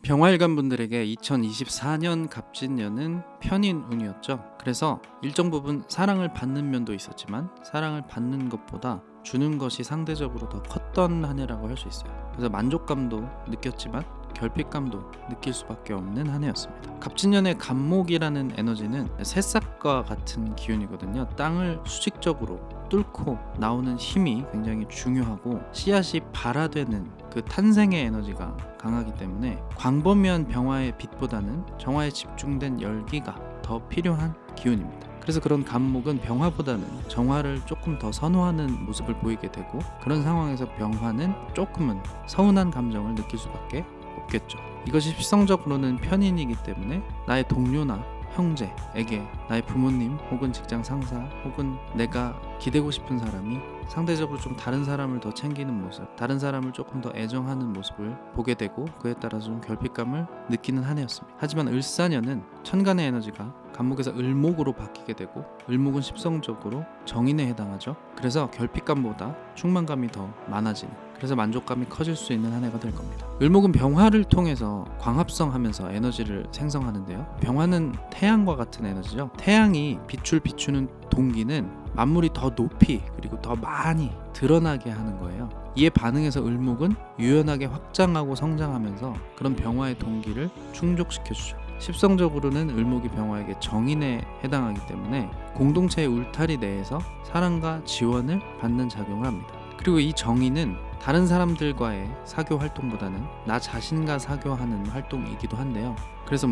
병화일관 분들에게 2024년 갑진년은 편인운이었죠. 그래서 일정 부분 사랑을 받는 면도 있었지만 사랑을 받는 것보다 주는 것이 상대적으로 더 컸던 한 해라고 할 수 있어요. 그래서 만족감도 느꼈지만 결핍감도 느낄 수밖에 없는 한 해였습니다. 갑진년의 갑목이라는 에너지는 새싹과 같은 기운이거든요. 땅을 수직적으로 뚫고 나오는 힘이 굉장히 중요하고 씨앗이 발화되는 그 탄생의 에너지가 강하기 때문에 광범위한 병화의 빛보다는 정화에 집중된 열기가 더 필요한 기운입니다. 그래서 그런 갑목은 병화보다는 정화를 조금 더 선호하는 모습을 보이게 되고, 그런 상황에서 병화는 조금은 서운한 감정을 느낄 수밖에 없겠죠. 이것이 실성적으로는 편인이기 때문에 나의 동료나 형제에게 나의 부모님 혹은 직장 상사 혹은 내가 기대고 싶은 사람이 상대적으로 좀 다른 사람을 더 챙기는 모습, 다른 사람을 조금 더 애정하는 모습을 보게 되고, 그에 따라서 좀 결핍감을 느끼는 한 해였습니다. 하지만 을사년은 천간의 에너지가 갑목에서 을목으로 바뀌게 되고, 을목은 십성적으로 정인에 해당하죠. 그래서 결핍감보다 충만감이 더 많아지는, 그래서 만족감이 커질 수 있는 한 해가 될 겁니다. 을목은 병화를 통해서 광합성하면서 에너지를 생성하는데요. 병화는 태양과 같은 에너지죠. 태양이 빛을 비추는 동기는 만물이 더 높이 그리고 더 많이 드러나게 하는 거예요. 이에 반응해서 을목은 유연하게 확장하고 성장하면서 그런 병화의 동기를 충족시켜주죠. 십성적으로는 을목이 병화에게 정인에 해당하기 때문에 공동체의 울타리 내에서 사랑과 지원을 받는 작용을 합니다. 그리고 이 정인은 다른 사람들과의 사교 활동보다는 나 자신과 사교하는 활동이기도 한데요. 그래서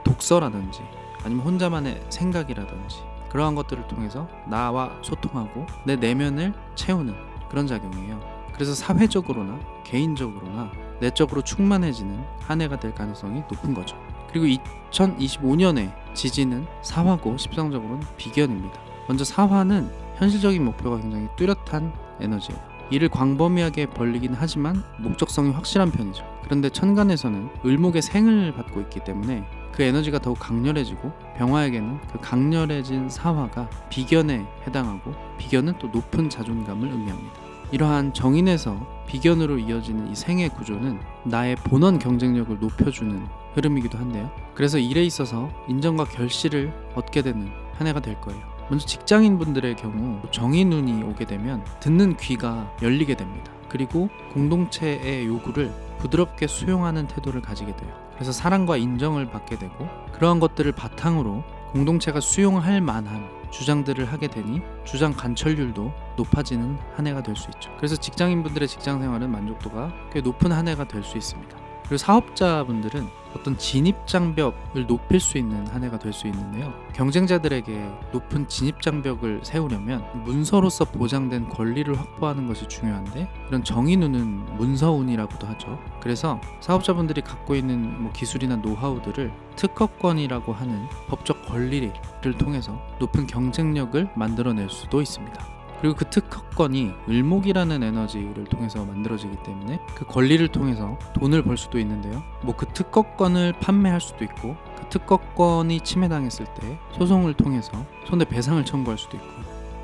독서라든지 아니면 혼자만의 생각이라든지 그러한 것들을 통해서 나와 소통하고 내 내면을 채우는 그런 작용이에요. 그래서 사회적으로나 개인적으로나 내적으로 충만해지는 한 해가 될 가능성이 높은 거죠. 그리고 2025년에 지지는 사화고 십성적으로는 비견입니다. 먼저 사화는 현실적인 목표가 굉장히 뚜렷한 에너지예요. 이를 광범위하게 벌리긴 하지만 목적성이 확실한 편이죠. 그런데 천간에서는 을목의 생을 받고 있기 때문에 그 에너지가 더욱 강렬해지고, 병화에게는 그 강렬해진 사화가 비견에 해당하고, 비견은 또 높은 자존감을 의미합니다. 이러한 정인에서 비견으로 이어지는 이 생의 구조는 나의 본원 경쟁력을 높여주는 흐름이기도 한데요. 그래서 일에 있어서 인정과 결실을 얻게 되는 한 해가 될 거예요. 먼저 직장인분들의 경우 정인운이 오게 되면 듣는 귀가 열리게 됩니다. 그리고 공동체의 요구를 부드럽게 수용하는 태도를 가지게 돼요. 그래서 사랑과 인정을 받게 되고, 그러한 것들을 바탕으로 공동체가 수용할 만한 주장들을 하게 되니 주장 관철률도 높아지는 한 해가 될 수 있죠. 그래서 직장인분들의 직장 생활은 만족도가 꽤 높은 한 해가 될 수 있습니다. 그리고 사업자분들은 어떤 진입장벽을 높일 수 있는 한 해가 될 수 있는데요. 경쟁자들에게 높은 진입장벽을 세우려면 문서로서 보장된 권리를 확보하는 것이 중요한데, 이런 정인운은 문서운이라고도 하죠. 그래서 사업자분들이 갖고 있는 기술이나 노하우들을 특허권이라고 하는 법적 권리를 통해서 높은 경쟁력을 만들어낼 수도 있습니다. 그리고 그 특허권이 을목이라는 에너지를 통해서 만들어지기 때문에 그 권리를 통해서 돈을 벌 수도 있는데요. 그 특허권을 판매할 수도 있고, 그 특허권이 침해당했을 때 소송을 통해서 손해배상을 청구할 수도 있고,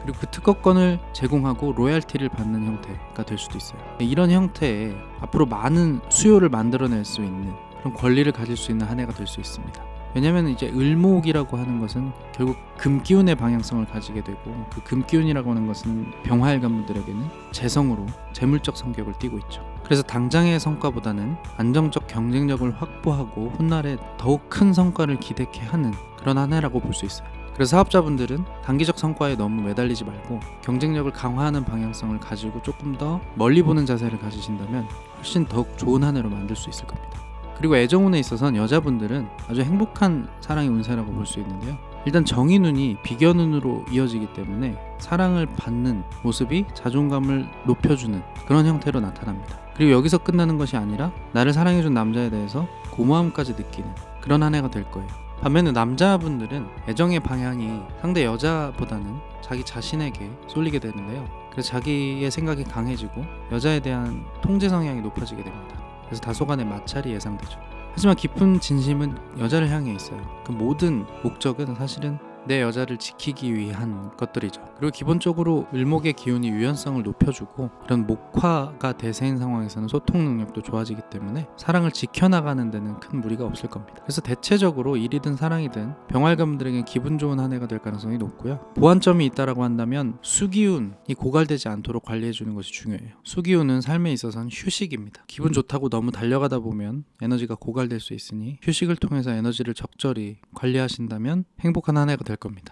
그리고 그 특허권을 제공하고 로얄티를 받는 형태가 될 수도 있어요. 이런 형태의 앞으로 많은 수요를 만들어낼 수 있는 그런 권리를 가질 수 있는 한 해가 될 수 있습니다. 왜냐하면 이제 을목이라고 하는 것은 결국 금기운의 방향성을 가지게 되고, 그 금기운이라고 하는 것은 병화일관분들에게는 재성으로 재물적 성격을 띠고 있죠. 그래서 당장의 성과보다는 안정적 경쟁력을 확보하고 훗날에 더욱 큰 성과를 기대케 하는 그런 한 해라고 볼 수 있어요. 그래서 사업자분들은 단기적 성과에 너무 매달리지 말고 경쟁력을 강화하는 방향성을 가지고 조금 더 멀리 보는 자세를 가지신다면 훨씬 더욱 좋은 한 해로 만들 수 있을 겁니다. 그리고 애정운에 있어서는 여자분들은 아주 행복한 사랑의 운세라고 볼 수 있는데요. 일단 정인운이 비견운으로 이어지기 때문에 사랑을 받는 모습이 자존감을 높여주는 그런 형태로 나타납니다. 그리고 여기서 끝나는 것이 아니라 나를 사랑해준 남자에 대해서 고마움까지 느끼는 그런 한 해가 될 거예요. 반면에 남자분들은 애정의 방향이 상대 여자보다는 자기 자신에게 쏠리게 되는데요. 그래서 자기의 생각이 강해지고 여자에 대한 통제 성향이 높아지게 됩니다. 그래서 다소간의 마찰이 예상되죠. 하지만 깊은 진심은 여자를 향해 있어요. 그 모든 목적은 사실은 내 여자를 지키기 위한 것들이죠. 그리고 기본적으로 을목의 기운이 유연성을 높여주고 이런 목화가 대세인 상황에서는 소통 능력도 좋아지기 때문에 사랑을 지켜나가는 데는 큰 무리가 없을 겁니다. 그래서 대체적으로 일이든 사랑이든 병활가분들에게 기분 좋은 한 해가 될 가능성이 높고요. 보완점이 있다라고 한다면 수기운이 고갈되지 않도록 관리해주는 것이 중요해요. 수기운은 삶에 있어서는 휴식입니다. 기분 좋다고 너무 달려가다 보면 에너지가 고갈될 수 있으니 휴식을 통해서 에너지를 적절히 관리하신다면 행복한 한 해가 될 겁니다.